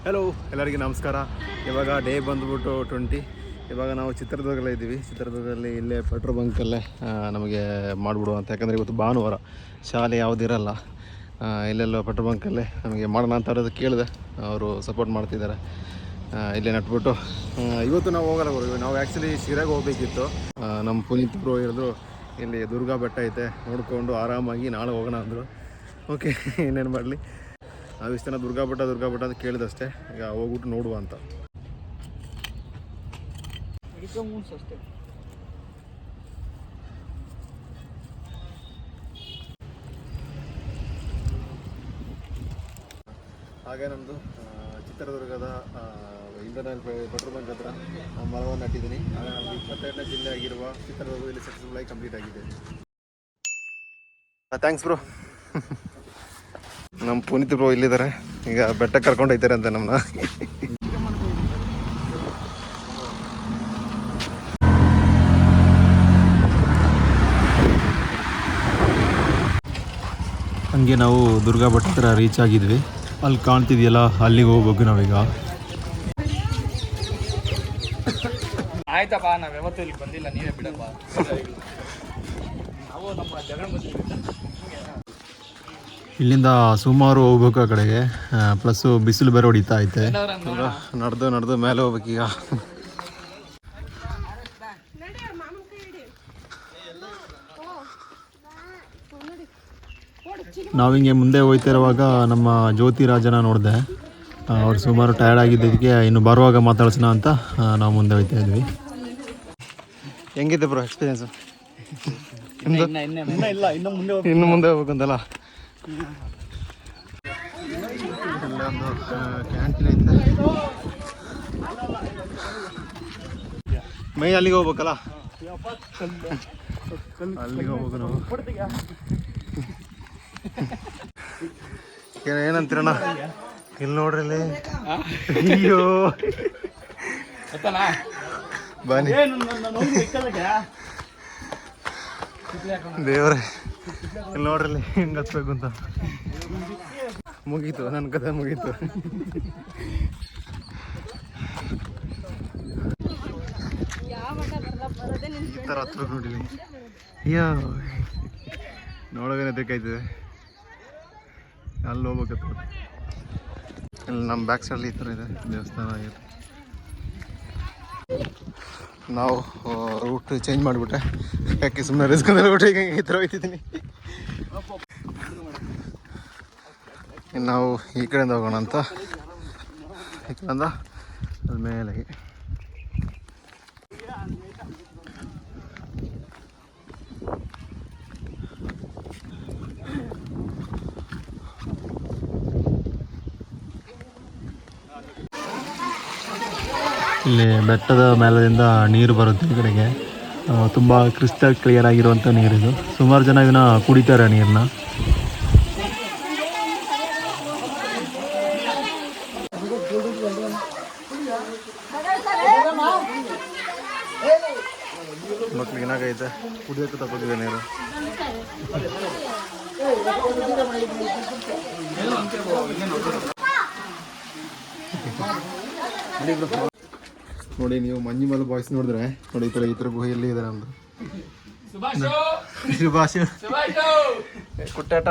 Hello, ಎಲ್ಲರಿಗೆ ನಮಸ್ಕಾರ. ಇವಾಗ ಡೇ ಬಂದುಬಿಟ್ಟು 20. ಇವಾಗ ನಾವು ಚಿತ್ರದುರ್ಗದಲ್ಲೇ ಇದ್ದೀವಿ. ಚಿತ್ರದುರ್ಗದಲ್ಲಿ ಇಲ್ಲೇ ಪೆಟ್ರೋಲ್ ಬಂಕಲ್ಲೇ ನಮಗೆ ಮಾಡಿಬಿಡುವ ಅಂತ. ಯಾಕಂದರೆ ಇವತ್ತು ಭಾನುವಾರ, ಶಾಲೆ ಯಾವುದಿರಲ್ಲ. ಇಲ್ಲೆಲ್ಲೋ ಪೆಟ್ರೋಲ್ ಬಂಕಲ್ಲೇ ನಮಗೆ ಮಾಡೋಣ ಅಂತ ಅವ್ರದ್ದು ಕೇಳಿದೆ. ಅವರು ಸಪೋರ್ಟ್ ಮಾಡ್ತಿದ್ದಾರೆ. ಇಲ್ಲೇ ನಟ್ಬಿಟ್ಟು ಇವತ್ತು ನಾವು ಹೋಗಲ್ಲ ಬರೋ. ನಾವು ಆ್ಯಕ್ಚುಲಿ ಶಿರಾಗೆ ಹೋಗಬೇಕಿತ್ತು. ನಮ್ಮ ಪುನೀತ್ ಬ್ರೋ ಹೇಳಿದ್ರು ಇಲ್ಲಿ ದುರ್ಗಾ ಬೆಟ್ಟ ಐತೆ, ನೋಡಿಕೊಂಡು ಆರಾಮಾಗಿ ನಾಳೆ ಹೋಗೋಣ ಅಂದರು. ಓಕೆ, ಏನೇನು ಮಾಡಲಿ. ನಾವು ಇಷ್ಟು ಜನ ದುರ್ಗಾ ಬೆಟ್ಟ ಅಂತ ಕೇಳಿದಷ್ಟೇ. ಈಗ ಹೋಗ್ಬಿಟ್ಟು ನೋಡುವ ಅಂತ. ಹಾಗೆ ನಮ್ಮದು ಚಿತ್ರದುರ್ಗದ ಇಂಟರ್ನಲ್ ಪೆಟ್ರೋಲ್ ಬಂಕ್ ಹತ್ರ ಮರವನ್ನು ನಟ್ಟಿದ್ದೀನಿ. ಹಾಗೆ ನಮ್ಮದು 22ನೇ ಜಿಲ್ಲೆ ಆಗಿರುವ ಚಿತ್ರದುರ್ಗದಲ್ಲಿ ಸಕ್ಸಸ್ಫುಲ್ ಆಗಿ ಕಂಪ್ಲೀಟ್ ಆಗಿದೆ. Thanks bro. ನಮ್ಮ ಪುನೀತ್ ಬ್ರೋ ಇಲ್ಲಿದ್ದಾರೆ. ಈಗ ಬೆಟ್ಟಕ್ಕೆ ಕರ್ಕೊಂಡು ಹೋಗ್ತಾರೆ ಅಂತ ನಮ್ಮನ್ನ. ಹಂಗೆ ನಾವು ದುರ್ಗಾ ಬೆಟ್ಟ ಹತ್ರ ರೀಚ್ ಆಗಿದ್ವಿ. ಅಲ್ಲಿ ಕಾಣ್ತಿದೆಯಲ್ಲ, ಅಲ್ಲಿಗೆ ಹೋಗ್ಬೇಕು ನಾವೀಗ. ಆಯ್ತಪ್ಪ, ನಾವ್ ಯಾವತ್ತೂ ಇಲ್ಲಿ ಬಂದಿಲ್ಲ, ನೀವೇ ಬಿಡಪ್ಪ. ನಾವು ನಮ್ಮ ಜಗಳ ಬಂದಿದ್ದೀವಿ. ಇಲ್ಲಿಂದ ಸುಮಾರು ಹೋಗ್ಬೇಕು ಆ ಕಡೆಗೆ. ಪ್ಲಸ್ಸು ಬಿಸಿಲು ಬೇರೆ ಹೊಡಿತಾ ಐತೆ. ನಡೆದು ಮೇಲೆ ಹೋಗ್ಬೇಕೀಗ. ನಾವು ಹಿಂಗೆ ಮುಂದೆ ಹೋಗ್ತಿರುವಾಗ ನಮ್ಮ ಜ್ಯೋತಿ ರಾಜನ ನೋಡಿದೆ. ಅವ್ರು ಸುಮಾರು ಟಯರ್ಡ್ ಆಗಿದ್ದಕ್ಕೆ ಇನ್ನು ಬರುವಾಗ ಮಾತಾಡ್ಸೋಣ ಅಂತ ನಾವು ಮುಂದೆ ಹೋಗ್ತಾ ಇದ್ವಿ. ಹೆಂಗಿದೆ ಬ್ರೋ ಎಕ್ಸ್ಪೀರಿಯನ್ಸು? ಇನ್ನು ಮುಂದೆ ಹೋಗ್ಬೇಕಂತಲ್ಲ. ಇಲ್ಲೊಂದು ಕ್ಯಾಂಟೀನ್ ಐತೆ. ಮೈ ಅಲ್ಲಿಗೆ ಹೋಗ್ಬೇಕಲ್ಲ, ಅಲ್ಲಿಗೆ ಹೋಗ್ಬೇಕು ನಾವು. ಏನಂತೀರಣ್ಣ? ಇಲ್ಲಿ ನೋಡ್ರಿ, ಇಲ್ಲಿ ಅಯ್ಯೋ ಬನ್ನಿ ದೇವ್ರೆ. ಇಲ್ಲಿ ನೋಡ್ರಿ ಹೆಂಗೆ ಹತ್ಬೇಕು ಅಂತ. ಮುಗೀತು, ನನ್ನ ಕಥೆ ಮುಗೀತು. ಈ ಥರ ಹತ್ಬೇಕು ನೋಡಿ. ಅಯ್ಯೋ, ನೋಡೋದೇನೆ ಬೇಕಾಯ್ತದೆ. ಅಲ್ಲಿ ಹೋಗ್ಬೇಕತ್ತ. ಇಲ್ಲಿ ನಮ್ಮ ಬ್ಯಾಕ್ ಸೈಡಲ್ಲಿ ಈ ಥರ ಇದೆ ದೇವಸ್ಥಾನ ಆಗಿದೆ. ನಾವು ರೂಟ್ ಚೇಂಜ್ ಮಾಡಿಬಿಟ್ಟೆ. ಯಾಕೆ ಸುಮ್ಮನೆ ರಿಸ್ಕ್ ಅಂದ್ರೆ ರೂಟ್ ಈಗ ಈ ಥರ ಹೋಗ್ತಿದ್ದೀನಿ. ನಾವು ಈ ಕಡೆಯಿಂದ ಹೋಗೋಣ ಅಂತ. ಈ ಕಡೆಯಿಂದ ಅದ ಮೇಲೆ ಇಲ್ಲಿ ಬೆಟ್ಟದ ಮೇಲದಿಂದ ನೀರು ಬರುತ್ತೆ ಈ ಕಡೆಗೆ. ತುಂಬ ಕ್ರಿಸ್ಟಲ್ ಕ್ಲಿಯರ್ ಆಗಿರುವಂಥ ನೀರಿದು. ಸುಮಾರು ಜನ ಇದನ್ನ ಕುಡಿತಾರೆ ನೀರನ್ನ. ಮಕ್ಳಿಗೆ ಏನಾಗೈತೆ, ಕುಡಿಯೋಕೆ ತಗೋತಿದೆ ನೀರು. ನೋಡಿ, ನೀವು ಮಂಜಿಮಲ್ ಬಾಯ್ಸ್ ನೋಡಿದ್ರೆ ನೋಡಿ, ಈ ಥರ ಗುಹೆಯಲ್ಲಿ ಇದೆ ನಮ್ದು. ಸುಭಾಷ್ ಕುಟ್ಟಾಟ.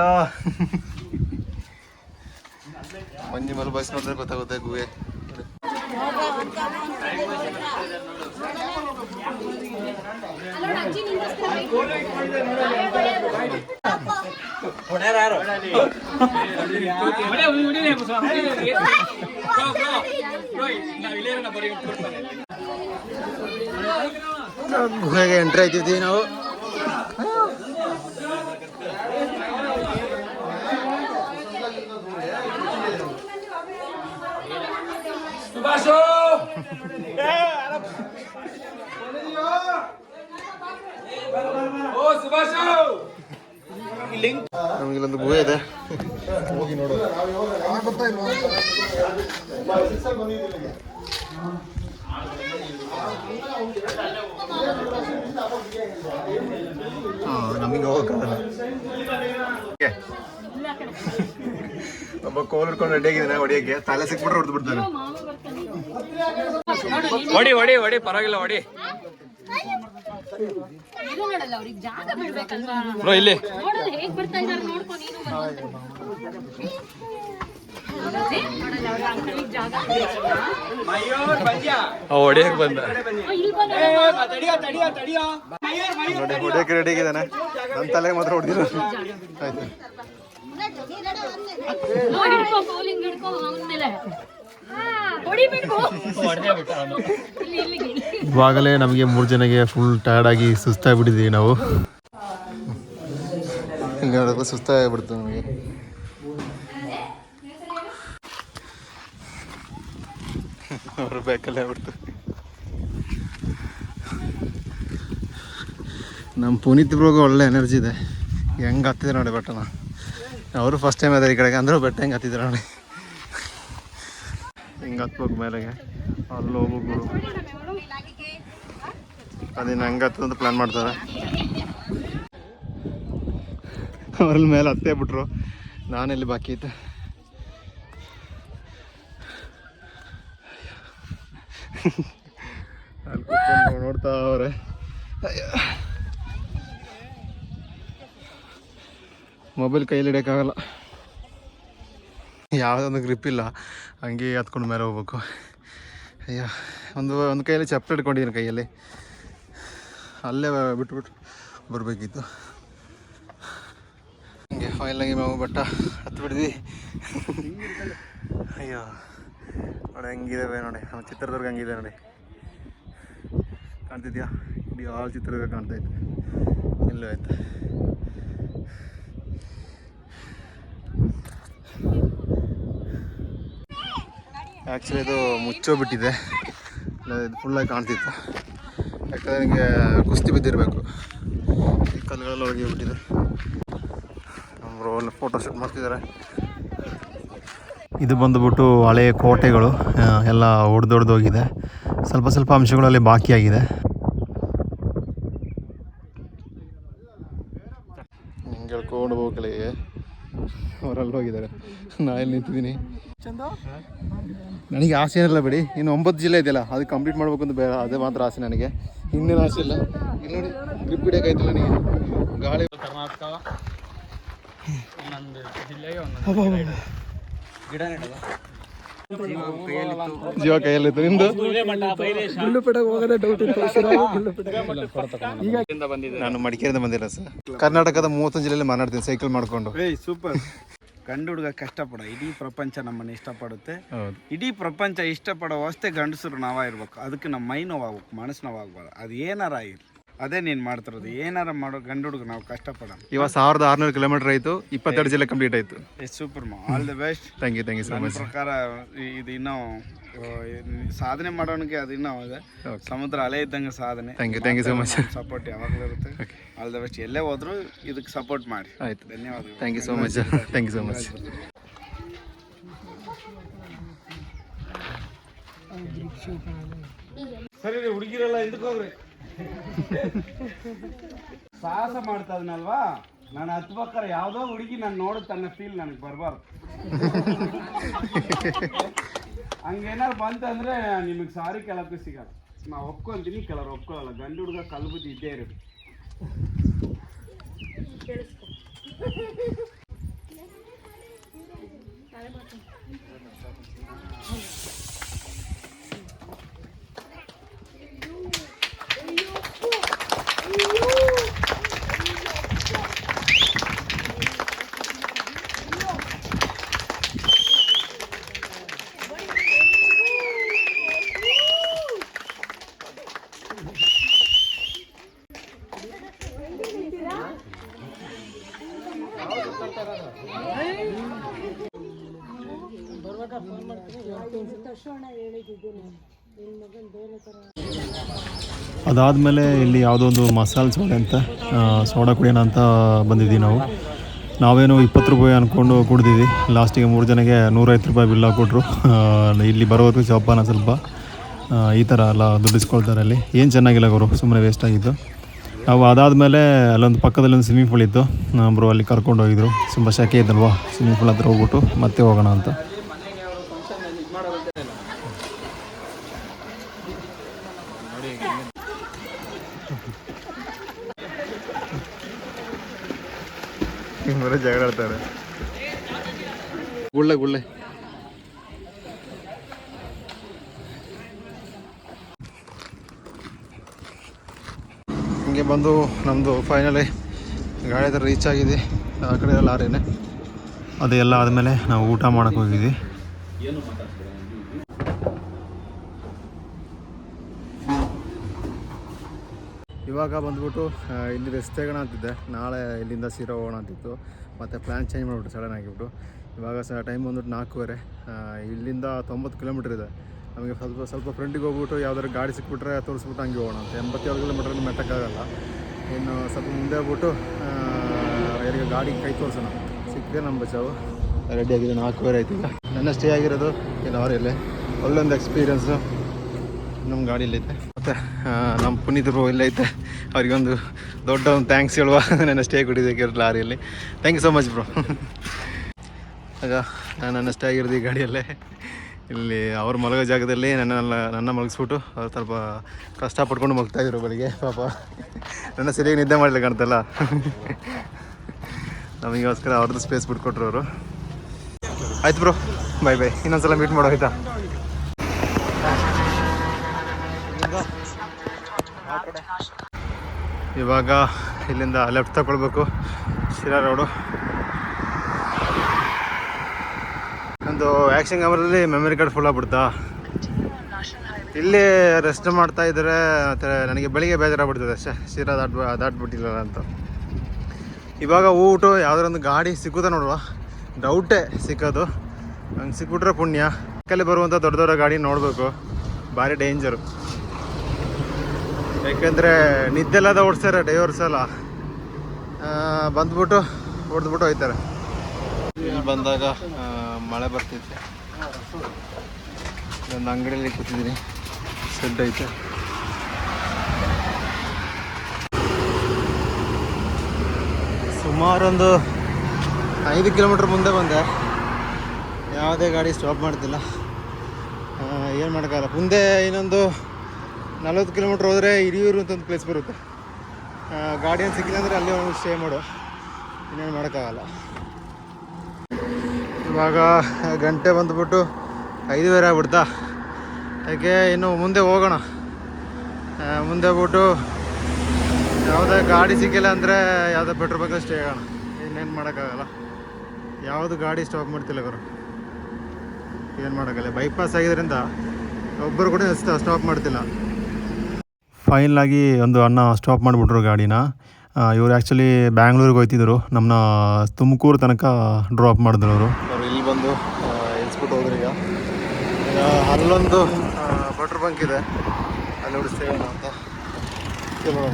ಮಂಜಿಮಲ್ ಬಾಯ್ಸ್ ನೋಡಿದ್ರೆ ಗೊತ್ತಾಗುತ್ತೆ ಗುಹೆ. ಗುಹೆಗೆ ಎಂಟ್ರಿ ಆಯ್ತಿದ್ದೀವಿ ನಾವು. ನಮಗಿಲ್ಲೊಂದು ಗುಹೆ ಇದೆ, ಹೋಗಿ ನೋಡೋದು. ನಮಗೆ ಹೋಗಕ್ಕಾಗಲ್ಲ. ಒಬ್ಬ ಕೋಲ್ ಹಿಡ್ಕೊಂಡು ರೆಡಿ ಆಗಿದ್ದಾನೆ ಹೊಡಿಯಕ್ಕೆ. ತಲೆ ಸಿಕ್ಬಿಟ್ರೆ ಹೊಡೆದು ಬಿಡ್ತಾನೆ. ಹೊಡಿ ಹೊಡಿ ಹೊಡಿ ಪರವಾಗಿಲ್ಲ ಹೊಡಿ ಬ್ರೋ ಇಲ್ಲಿ ಹೊಡಿಯಕ್ ಬಂದ ಹೊಡಿಯಕ್ಕೆ ರೆಡಿ ಆಗಿದ್ದಾನೆ. ನನ್ನ ತಲೆಗೆ ಮಾತ್ರ ಹೊಡೆದಿಲ್ಲ. ಆಯ್ತು ಇವಾಗಲೇ ನಮಗೆ 3 ಜನಕ್ಕೆ ಫುಲ್ ಟಯರ್ಡ್ ಆಗಿ ಸುಸ್ತಾಗ್ಬಿಟ್ಟಿದ್ದೀವಿ ನಾವು. ಇಲ್ಲಿ ನೋಡೋದು ಸುಸ್ತಾಗ್ಬಿಡ್ತು ನಮಗೆ. ಅವ್ರ ಬೇಕಲ್ಲೇ ಆಗ್ಬಿಡ್ತು. ನಮ್ಮ ಪುನೀತ್ ಬ್ರೋಗೆ ಒಳ್ಳೆ ಎನರ್ಜಿ ಇದೆ. ಹೆಂಗೆ ಹತ್ತಿದ್ರೆ ನೋಡಿ ಬೆಟ್ಟನ. ಅವರು ಫಸ್ಟ್ ಟೈಮ್ ಅದೇ ಈ ಕಡೆಗೆ ಅಂದರೂ ಬೆಟ್ಟ ಹೆಂಗೆ ಹತ್ತಿದ್ರು ನೋಡಿ. ಹಿಂಗೆ ಹತ್ಬೇಕು ಮೇಲೆಗೆ, ಅಲ್ಲಿ ಹೋಗ್ಬೇಕು. ಅದೇನು ಹಂಗೆ ಹತ್ತದಂತ ಪ್ಲ್ಯಾನ್ ಮಾಡ್ತಾರೆ. ಅವ್ರಲ್ಲಿ ಮೇಲೆ ಹತ್ತೇ ಬಿಟ್ರು, ನಾನೆಲ್ಲಿ ಬಾಕಿ ಇದ್ದೆ. ಅಲ್ಲಿ ಕೂತ್ಕೊಂಡು ನೋಡ್ತಾ ಅವ್ರೆ. ಮೊಬೈಲ್ ಕೈಯಲ್ಲಿ ಹಿಡಿಯೋಕ್ಕಾಗಲ್ಲ, ಯಾವುದೊಂದು ಗ್ರಿಪ್ ಇಲ್ಲ. ಹಂಗೆ ಹತ್ಕೊಂಡು ಮೇಲೆ ಹೋಗ್ಬೇಕು. ಅಯ್ಯೋ, ಒಂದು ಕೈಯಲ್ಲಿ ಚಪ್ಪಲಿ ಹಿಡ್ಕೊಂಡಿದ್ದೀನಿ ಕೈಯಲ್ಲಿ. ಅಲ್ಲೇ ಬಿಟ್ಬಿಟ್ಟು ಬರಬೇಕಿತ್ತು. ಹಂಗೆ ಫೈನಲಾಗಿ ನಾವು ಬೆಟ್ಟ ಹತ್ತು ಬಿಡಿದ್ವಿ. ಅಯ್ಯೋ ನೋಡಿ ಹೆಂಗಿದ್ದಾವೆ ನೋಡಿ, ನಮ್ಮ ಚಿತ್ರದುರ್ಗ ಹಂಗಿದೆ ನೋಡಿ. ಕಾಣ್ತಿದ್ಯಾ? ಇಡೀ ಆಲ್ ಚಿತ್ರದುರ್ಗ ಕಾಣ್ತಾಯಿತ್ತು. ಇಲ್ಲೂ ಆಯ್ತು. ಆ್ಯಕ್ಚುಲಿ ಇದು ಮುಚ್ಚೋಬಿಟ್ಟಿದೆ, ಇದು ಫುಲ್ಲಾಗಿ ಕಾಣ್ತಿತ್ತು. ಯಾಕಂದರೆ ನನಗೆ ಕುಸ್ತಿ ಬಿದ್ದಿರಬೇಕು. ಈ ಕಲ್ಲುಗಳೆಲ್ಲ ಹೋಗಿಬಿಟ್ಟಿದೆ. ನಮ್ಮ ಫೋಟೋ ಶೂಟ್ ಮಾಡ್ತಿದ್ದಾರೆ. ಇದು ಬಂದುಬಿಟ್ಟು ಹಳೆಯ ಕೋಟೆಗಳು ಎಲ್ಲ ಒಡೆದೊಡೆದೋಗಿದೆ. ಸ್ವಲ್ಪ ಸ್ವಲ್ಪ ಅಂಶಗಳಲ್ಲಿ ಬಾಕಿಯಾಗಿದೆ. ಹೇಳ್ಕೊಂಡು ಹೋಗಲಿಗೆ ಅವರಲ್ಲಿ ಹೋಗಿದ್ದಾರೆ. ನಾ ಇಲ್ಲಿ ನಿಂತಿದ್ದೀನಿ. ನನಗೆ ಆಸೆ ಏನಿಲ್ಲ ಬಿಡಿ, ಇನ್ನು 9 ಜಿಲ್ಲೆ ಇದೆಯಲ್ಲ ಅದು ಕಂಪ್ಲೀಟ್ ಮಾಡ್ಬೇಕು ಅಂತ ಬೇಡ, ಅದೇ ಮಾತ್ರ ಆಸೆ ನನಗೆ. ಇನ್ನೇನು ಆಸೆ ಇಲ್ಲ. ಇಲ್ಲಿ ನೋಡಿ ಟ್ರಿಪ್ ಹಿಡಿಯೋಕ್ಕಾಯ್ತಿಲ್ಲ ನನಗೆ. ಗಾಳಿ ಕರ್ನಾಟಕ ಒಂದೊಂದು ಜಿಲ್ಲೆಗೆ ಜೀವ ಕೈಯಲ್ಲಿತ್ತು. ನಿಮ್ದು ನಾನು ಮಡಿಕೇರಿಯಿಂದ ಬಂದಿಲ್ಲ ಸರ್. ಕರ್ನಾಟಕದ 31 ಜಿಲ್ಲೆಯಲ್ಲಿ ಮಾತಾಡ್ತೀನಿ ಸೈಕಲ್ ಮಾಡ್ಕೊಂಡು. ಸೂಪರ್. ಗಂಡು ಹುಡುಗ ಕಷ್ಟಪಡ, ಇಡೀ ಪ್ರಪಂಚ ನಮ್ಮನ್ನು ಇಷ್ಟಪಡುತ್ತೆ. ಇಡೀ ಪ್ರಪಂಚ ಇಷ್ಟಪಡೋ ಅವಸ್ಥೆ ಗಂಡಸರು ನಾವಾಗಿರ್ಬೇಕು. ಅದಕ್ಕೆ ನಮ್ಮ ಮೈ ನೋವಾಗ್ಬೇಕು, ಮನಸ್ಸು ನೋವಾಗ್ಬಾರ್ದು. ಅದು ಏನಾರ ಆಗಿರ್ಲಿ, ಅದೇ ನೀನು ಮಾಡ್ತಿರೋದು. ಏನಾರ ಮಾಡೋ ಗಂಡು ಹುಡುಗ ನಾವು ಕಷ್ಟಪಡೋಣ. ಇವಾಗ 1600 ಕಿಲೋಮೀಟರ್ ಆಯಿತು, 22 ಜಿಲ್ಲೆ ಕಂಪ್ಲೀಟ್ ಆಯಿತು. Super all the best. Thank you so much. ಪ್ರಕಾರ ಇದು ಇನ್ನೂ ಸಾಧನೆ ಮಾಡೋನಿಗೆ ಅದು ಇನ್ನೂ ಇದೆ. ಸಮುದ್ರ ಅಲೆ ಇದ್ದಂಗೆ ಸಾಧನೆ. Thank you so much. Support ಯಾವಾಗಲೂ ಇರುತ್ತೆ. All the best. ಎಲ್ಲೇ ಹೋದ್ರು ಇದಕ್ಕೆ ಸಪೋರ್ಟ್ ಮಾಡಿ. ಆಯಿತು, ಧನ್ಯವಾದಗಳು. Thank you so much. Thank you so much. ಸರಿ ರೀ, ಹುಡುಗಿರೆಲ್ಲ ಇದಕ್ಕೆ ಹೋಗ್ರಿ. ಸಾಹಸ ಮಾಡ್ತಾ ಇದನಲ್ವಾ, ನಾನು ಹತ್ಬೇಕಾರೆ ಯಾವುದೋ ಹುಡುಗಿ ನಾನು ನೋಡುತ್ತೆ ಅನ್ನೋ ಫೀಲ್ ನನಗೆ ಬರಬಾರ್ದು. ಹಂಗೇನಾರು ಬಂತಂದ್ರೆ ನಿಮಗೆ ಸಾರಿ ಕೇಳೋಕ್ಕೂ ಸಿಗಲ್ಲ. ನಾವು ಒಪ್ಕೊಂತೀನಿ, ಕೆಲವ್ರು ಒಪ್ಕೊಳ್ಳಲ್ಲ. ಗಂಡು ಹುಡುಗ ಕಲ್ಲು ಬುದ್ಧಿ ಇದ್ದೇ ಇರುತ್ತೆ. ಅದಾದಮೇಲೆ ಇಲ್ಲಿ ಯಾವುದೋ ಒಂದು ಮಸಾಲೆ ಸೋಡಾ ಅಂತ ಸೋಡಾ ಕುಡಿಯೋಣ ಅಂತ ಬಂದಿದ್ದೀವಿ ನಾವು. ನಾವೇನು 20 ರೂಪಾಯಿ ಅಂದ್ಕೊಂಡು ಕುಡ್ದಿದ್ವಿ. ಲಾಸ್ಟಿಗೆ 3 ಜನಕ್ಕೆ 150 ರೂಪಾಯಿ ಬಿಲ್ ಹಾಕ್ಕೊಟ್ರು. ಇಲ್ಲಿ ಬರೋದು ಸ್ವಲ್ಪ ಈ ಥರ ಎಲ್ಲ ದುಡ್ಡಿಸ್ಕೊಳ್ತಾರೆ. ಅಲ್ಲಿ ಏನು ಚೆನ್ನಾಗಿಲ್ಲ ಅವರು, ಸುಮ್ಮನೆ ವೇಸ್ಟ್ ಆಗಿದ್ದು. ನಾವು ಅದಾದಮೇಲೆ ಅಲ್ಲೊಂದು ಪಕ್ಕದಲ್ಲಿ ಒಂದು ಸ್ವಿಮ್ಮಿಂಗ್ ಪೂಲ್ ಇತ್ತು, ಬ್ರೋ ಅಲ್ಲಿ ಕರ್ಕೊಂಡು ಹೋಗಿದ್ರು. ತುಂಬ ಶೆಕೆ ಇದ್ದಲ್ವಾ, ಸ್ವಿಮ್ಮಿಂಗ್ ಪೂಲ್ ಹತ್ರ ಹೋಗ್ಬಿಟ್ಟು ಮತ್ತೆ ಹೋಗೋಣ ಅಂತ. ಬರೋ ಜಗಳ ಆಡ್ತಾರೆ. ಗುಳ್ಳೆ ಗುಳ್ಳೆ ಹಿಂಗೆ ಬಂದು ನಮ್ಮದು ಫೈನಲಿ ಗಾಡಿ ಹತ್ರ ರೀಚ್ ಆಗಿದೆ. ಆ ಕಡೆ ಲಾರಿನೇ ಅದೆಲ್ಲ ಆದಮೇಲೆ ನಾವು ಊಟ ಮಾಡೋಕ್ಕೆ ಹೋಗಿದ್ವಿ. ಇವಾಗ ಬಂದ್ಬಿಟ್ಟು ಇಲ್ಲಿ ರೆಸ್ಟ್ ತೆಗೋಣ ಅಂತಿದ್ದೆ. ನಾಳೆ ಇಲ್ಲಿಂದ ಸೀರಾ ಹೋಗೋಣ ಅಂತಿತ್ತು, ಮತ್ತು ಪ್ಲ್ಯಾನ್ ಚೇಂಜ್ ಮಾಡಿಬಿಟ್ಟು ಸಡನ್ ಆಗಿಬಿಟ್ಟು. ಇವಾಗ ಟೈಮ್ ಬಂದ್ಬಿಟ್ಟು 4:15. ಇಲ್ಲಿಂದ 90 ಕಿಲೋಮೀಟ್ರ್ ಇದೆ. ನಮಗೆ ಸ್ವಲ್ಪ ಫ್ರೆಂಡಿಗೆ ಹೋಗ್ಬಿಟ್ಟು ಯಾವ್ದಾದ್ರು ಗಾಡಿ ಸಿಕ್ಬಿಟ್ರೆ ತೋರಿಸ್ಬಿಟ್ಟು ಹಂಗೆ ಹೋಗೋಣ ಅಂತ. 87 ಕಿಲೋಮೀಟ್ರಲ್ಲಿ ಮೆಟ್ಟಕ್ಕಾಗಲ್ಲ. ಇನ್ನು ಸ್ವಲ್ಪ ಮುಂದೆ ಹೋಗ್ಬಿಟ್ಟು ಯಾರಿಗೆ ಗಾಡಿ ಕೈ ತೋರಿಸೋಣ. ಸಿಕ್ಕರೆ ನಮ್ಮ ಬಚಾವು. ರೆಡಿಯಾಗಿದೆ. 4:15 ಆಯ್ತು. ಈಗ ನನ್ನ ಸ್ಟೇ ಆಗಿರೋದು ಈ ಲಾರಿಯಲ್ಲೇ. ಒಳ್ಳೊಂದು ಎಕ್ಸ್ಪೀರಿಯೆನ್ಸು ನಮ್ಮ ಗಾಡಿಯಲ್ಲೈತೆ. ಮತ್ತು ನಮ್ಮ ಪುನೀತರು ಇಲ್ಲೈತೆ. ಅವರಿಗೊಂದು ದೊಡ್ಡ ಒಂದು ಥ್ಯಾಂಕ್ಸ್ ಹೇಳುವ. ನನ್ನ ಸ್ಟೇ ಕೊಟ್ಟಿದ್ದಕ್ಕೆ ಲಾರಿಯಲ್ಲಿ. Thank you so much bro. ಆಗ ನನ್ನ ಸ್ಟೇ ಆಗಿರೋದು ಈ ಗಾಡಿಯಲ್ಲೇ. ಇಲ್ಲಿ ಅವ್ರ ಮಲಗೋ ಜಾಗದಲ್ಲಿ ನನ್ನ ಮಲಗಿಸ್ಬಿಟ್ಟು ಅವ್ರು ಸ್ವಲ್ಪ ಕಷ್ಟಪಟ್ಕೊಂಡು ಮಲಗ್ತಾಯಿದ್ರು ಬೆಳಿಗ್ಗೆ. ಪಾಪ ನನ್ನ ಸರಿಯಾಗಿ ನಿದ್ದೆ ಮಾಡಲಿಲ್ಲ ಕಾಣ್ತಲ್ಲ. ನಮಗೋಸ್ಕರ ಅವ್ರದ್ದು ಸ್ಪೇಸ್ ಬಿಟ್ಕೊಟ್ರು ಅವರು. ಆಯ್ತು ಬ್ರೋ, ಬೈ ಬೈ. ಇನ್ನೊಂದ್ಸಲ ಮೀಟ್ ಮಾಡೋ ಆಯ್ತಾ. ಇವಾಗ ಇಲ್ಲಿಂದ ಲೆಫ್ಟ್ ತಗೊಳ್ಬೇಕು, ಶಿರಾ ರೋಡು. ನಂದು ಆ್ಯಕ್ಷನ್ ಕ್ಯಾಮ್ರಲ್ಲಿ ಮೆಮರಿ ಕಾರ್ಡ್ ಫುಲ್ ಆಗ್ಬಿಡ್ತಾ. ಇಲ್ಲಿ ರೆಸ್ಟ್ ಮಾಡ್ತಾ ಇದ್ದರೆ ಮತ್ತು ನನಗೆ ಬೆಳಿಗ್ಗೆ ಬೇಜಾರಾಗ್ಬಿಡ್ತದೆ ಅಷ್ಟೇ, ಶಿರಾ ದಾಟ್ಬಿಟ್ಟಿಲ್ಲ ಅಂತ. ಇವಾಗ ಊಟು ಯಾವುದರೊಂದು ಗಾಡಿ ಸಿಕ್ಕುತ್ತಾ ನೋಡುವ. ಡೌಟೇ ಸಿಕ್ಕೋದು. ಹಂಗೆ ಸಿಕ್ಬಿಟ್ರೆ ಪುಣ್ಯ. ಪಕ್ಕಲ್ಲಿ ಬರುವಂಥ ದೊಡ್ಡ ದೊಡ್ಡ ಗಾಡಿ ನೋಡಬೇಕು, ಭಾರಿ ಡೇಂಜರು. ಯಾಕೆಂದರೆ ನಿದ್ದೆಲ್ಲದ ಓಡಿಸ್ತಾರೆ ಡ್ರೈವರ್ಸ್ ಎಲ್ಲ. ಬಂದ್ಬಿಟ್ಟು ಹೊಡೆದ್ಬಿಟ್ಟು ಹೋಯ್ತಾರೆ. ಇಲ್ಲಿ ಬಂದಾಗ ಮಳೆ ಬರ್ತಿತ್ತು. ಒಂದು ಅಂಗಡಿಯಲ್ಲಿ ಕೂತಿದ್ದೀನಿ, ಶೆಡ್ ಐತೆ. ಸುಮಾರೊಂದು 5 ಕಿಲೋಮೀಟ್ರ್ ಮುಂದೆ ಬಂದೆ. ಯಾವುದೇ ಗಾಡಿ ಸ್ಟಾಪ್ ಮಾಡ್ತಿಲ್ಲ. ಏನು ಮಾಡೋಕ್ಕಾಗಲ್ಲ. ಮುಂದೆ ಇನ್ನೊಂದು 40 ಕಿಲೋಮೀಟ್ರ್ ಹೋದರೆ ಹಿರಿಯೂರು ಅಂತ ಒಂದು ಪ್ಲೇಸ್ ಬರುತ್ತೆ. ಗಾಡಿ ಏನು ಸಿಕ್ಕಿಲ್ಲ ಅಂದರೆ ಅಲ್ಲಿ ಒಂದು ಸ್ಟೇ ಮಾಡು. ಇನ್ನೇನು ಮಾಡೋಕ್ಕಾಗಲ್ಲ. ಇವಾಗ ಗಂಟೆ ಬಂದುಬಿಟ್ಟು 5:15 ಆಗ್ಬಿಡ್ತಾ. ಯಾಕೆ ಇನ್ನು ಮುಂದೆ ಹೋಗೋಣ. ಮುಂದೆ ಹೋಗ್ಬಿಟ್ಟು ಯಾವುದೇ ಗಾಡಿ ಸಿಕ್ಕಿಲ್ಲ ಅಂದರೆ ಯಾವುದೇ ಪೆಟ್ರೋಲ್ ಬಂಕ್ ಸ್ಟೇ ಆಗೋಣ. ಇನ್ನೇನು ಮಾಡೋಕ್ಕಾಗಲ್ಲ. ಯಾವುದು ಗಾಡಿ ಸ್ಟಾಪ್ ಮಾಡ್ತಿಲ್ಲ ಗುರು. ಏನು ಮಾಡೋಕ್ಕಲ್ಲ. ಬೈಪಾಸ್ ಆಗಿದ್ದರಿಂದ ಒಬ್ಬರು ಕೂಡ ಸ್ಟಾಪ್ ಮಾಡ್ತಿಲ್ಲ. ಫೈನಲಾಗಿ ಒಂದು ಅಣ್ಣ ಸ್ಟಾಪ್ ಮಾಡಿಬಿಟ್ರು ಗಾಡಿನ. ಇವರು ಆ್ಯಕ್ಚುಲಿ ಬ್ಯಾಂಗ್ಳೂರಿಗೆ ಹೋಗ್ತಿದ್ರು. ನಮ್ಮನ್ನ ತುಮಕೂರು ತನಕ ಡ್ರಾಪ್ ಮಾಡಿದ್ರು ಅವರು. ಇಲ್ಲಿ ಬಂದು ಇಳಿಸ್ಬಿಟ್ಟು ಹೋದ್ರು. ಈಗ ಅಲ್ಲೊಂದು ಪೆಟ್ರೋಲ್ ಬಂಕ್ ಇದೆ, ಅಲ್ಲಿ ಹೊಡಿಸ್ತೇವೆ ಅಂತ ಕೇಳೋಣ.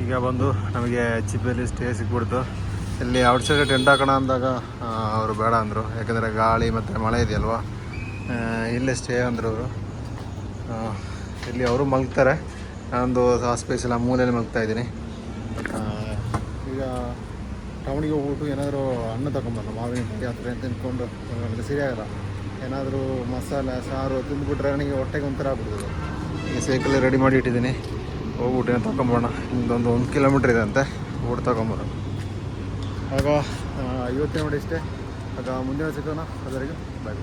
ಈಗ ಬಂದು ನಮಗೆ ಚಿಪ್ಪಲ್ಲಿ ಸ್ಟೇ ಸಿಕ್ಬಿಡ್ತು. ಇಲ್ಲಿ ಔಟ್ಸೈಡ್ ಟೆಂಟ್ ಹಾಕೋಣ ಅಂದಾಗ ಅವರು ಬೇಡ ಅಂದರು. ಯಾಕಂದರೆ ಗಾಳಿ ಮತ್ತು ಮಳೆ ಇದೆಯಲ್ವ, ಇಲ್ಲೇ ಸ್ಟೇ ಅಂದರು ಅವರು. ಇಲ್ಲಿ ಅವರು ಮಲಗ್ತಾರೆ. ನಾನೊಂದು ಸ್ಪೇಸ್ ಎಲ್ಲ ಮೂಲೆಯಲ್ಲಿ ಮಲಗ್ತಾಯಿದ್ದೀನಿ. ಈಗ ಟೌನಿಗೆ ಹೋಗ್ಬಿಟ್ಟು ಏನಾದರೂ ಹಣ್ಣು ತಗೊಂಬರೋಣ, ಮಾವಿನಕಾಯಿ ಆ ಥರ ತಿಂದ್ಕೊಂಡು ನನಗೆ ಸರಿಯಾಗಲ್ಲ. ಏನಾದರೂ ಮಸಾಲೆ ಸಾರು ತಿಂದುಬಿಟ್ರೆ ನನಗೆ ಹೊಟ್ಟೆಗೆ ಒಂಥರ ಆಗ್ಬಿಡ್ತದೆ. ಈಗ ಸೈಕಲ್ ರೆಡಿ ಮಾಡಿ ಇಟ್ಟಿದ್ದೀನಿ. ಹೋಗ್ಬಿಟ್ಟು ಏನು ತೊಗೊಂಬೋಣ. ಒಂದು 1 ಕಿಲೋಮೀಟ್ರ್ ಇದೆ ಅಂತೆ, ಊಟ ತೊಗೊಂಬರೋಣ. ಆಗ ಇವತ್ತೇ ನೋಡಿ ಇಷ್ಟೇ. ಆಗ ಮುಂದಿನ ಸಿಗೋಣ. ಅದರಿಗೆ ಬಾಯ್.